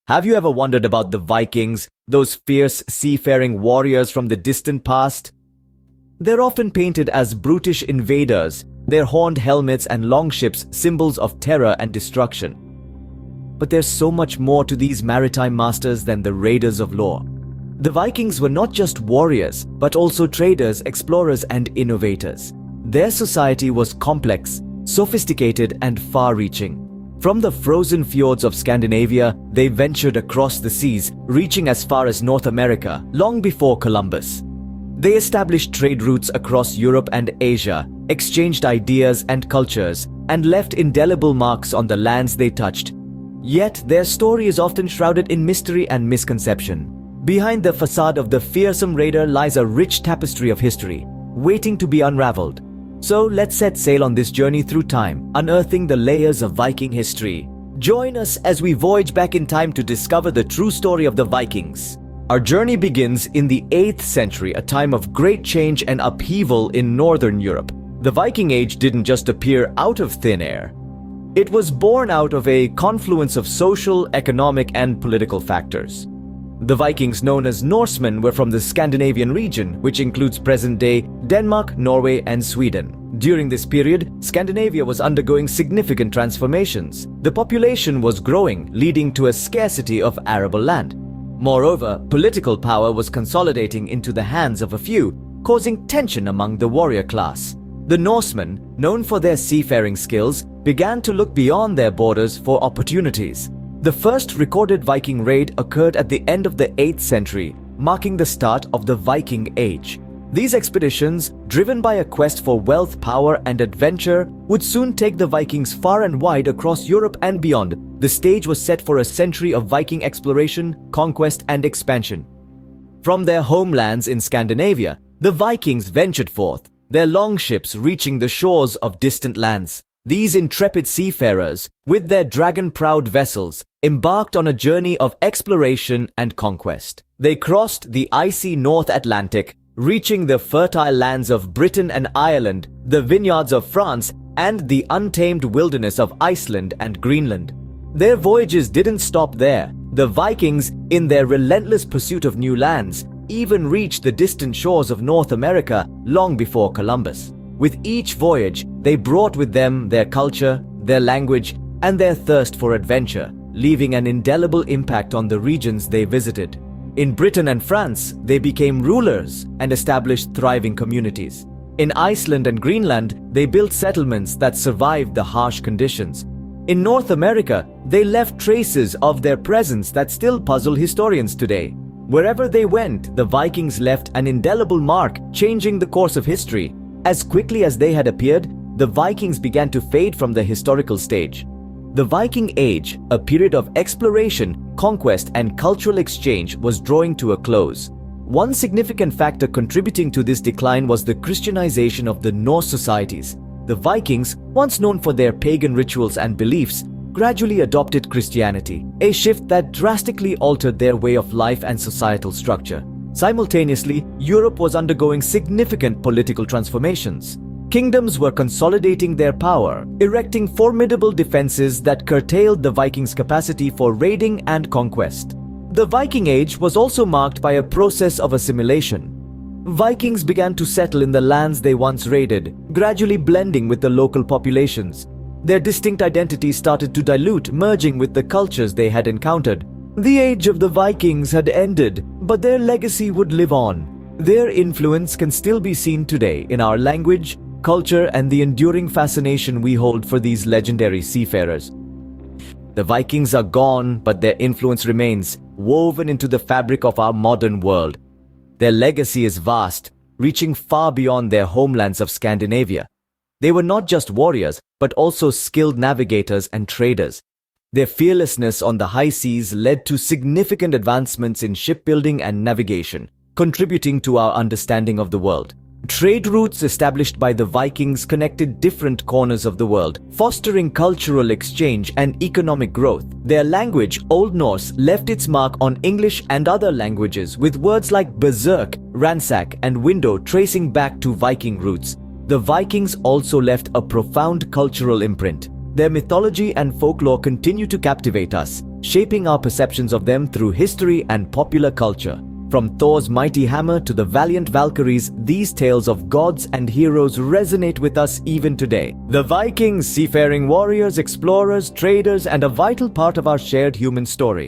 Have you ever wondered about the Vikings, those fierce seafaring warriors from the distant past? They're often painted as brutish invaders, their horned helmets and longships symbols of terror and destruction. But there's so much more to these maritime masters than the raiders of lore. The Vikings were not just warriors, but also traders, explorers, and innovators. Their society was complex, sophisticated, and far-reaching. From the frozen fjords of Scandinavia, they ventured across the seas, reaching as far as North America, long before Columbus. They established trade routes across Europe and Asia, exchanged ideas and cultures, and left indelible marks on the lands they touched. Yet, their story is often shrouded in mystery and misconception. Behind the facade of the fearsome raider lies a rich tapestry of history, waiting to be unraveled. So let's set sail on this journey through time, unearthing the layers of Viking history. Join us as we voyage back in time to discover the true story of the Vikings. Our journey begins in the 8th century, a time of great change and upheaval in Northern Europe. The Viking Age didn't just appear out of thin air. It was born out of a confluence of social, economic, and political factors. The Vikings, known as Norsemen, were from the Scandinavian region, which includes present-day Denmark, Norway, and Sweden. During this period, Scandinavia was undergoing significant transformations. The population was growing, leading to a scarcity of arable land. Moreover, political power was consolidating into the hands of a few, causing tension among the warrior class. The Norsemen, known for their seafaring skills, began to look beyond their borders for opportunities. The first recorded Viking raid occurred at the end of the 8th century, marking the start of the Viking Age. These expeditions, driven by a quest for wealth, power, and adventure, would soon take the Vikings far and wide across Europe and beyond. The stage was set for a century of Viking exploration, conquest, and expansion. From their homelands in Scandinavia, the Vikings ventured forth, their longships reaching the shores of distant lands. These intrepid seafarers, with their dragon-prowed vessels, embarked on a journey of exploration and conquest. They crossed the icy North Atlantic, reaching the fertile lands of Britain and Ireland, the vineyards of France, and the untamed wilderness of Iceland and Greenland. Their voyages didn't stop there. The Vikings, in their relentless pursuit of new lands, even reached the distant shores of North America long before Columbus. With each voyage, they brought with them their culture, their language, and their thirst for adventure, leaving an indelible impact on the regions they visited. In Britain and France, they became rulers and established thriving communities. In Iceland and Greenland, they built settlements that survived the harsh conditions. In North America, they left traces of their presence that still puzzle historians today. Wherever they went, the Vikings left an indelible mark, changing the course of history. As quickly as they had appeared, the Vikings began to fade from the historical stage. The Viking Age, a period of exploration, conquest, and cultural exchange, was drawing to a close. One significant factor contributing to this decline was the Christianization of the Norse societies. The Vikings, once known for their pagan rituals and beliefs, gradually adopted Christianity, a shift that drastically altered their way of life and societal structure. Simultaneously, Europe was undergoing significant political transformations. Kingdoms were consolidating their power, erecting formidable defenses that curtailed the Vikings' capacity for raiding and conquest. The Viking Age was also marked by a process of assimilation. Vikings began to settle in the lands they once raided, gradually blending with the local populations. Their distinct identities started to dilute, merging with the cultures they had encountered. The age of the Vikings had ended, but their legacy would live on. Their influence can still be seen today in our language, culture, and the enduring fascination we hold for these legendary seafarers. The Vikings are gone, but their influence remains, woven into the fabric of our modern world. Their legacy is vast, reaching far beyond their homelands of Scandinavia. They were not just warriors, but also skilled navigators and traders. Their fearlessness on the high seas led to significant advancements in shipbuilding and navigation, contributing to our understanding of the world. Trade routes established by the Vikings connected different corners of the world, fostering cultural exchange and economic growth. Their language, Old Norse, left its mark on English and other languages, with words like berserk, ransack, and window tracing back to Viking roots. The Vikings also left a profound cultural imprint. Their mythology and folklore continue to captivate us, shaping our perceptions of them through history and popular culture. From Thor's mighty hammer to the valiant Valkyries, these tales of gods and heroes resonate with us even today. The Vikings, seafaring warriors, explorers, traders, and a vital part of our shared human story.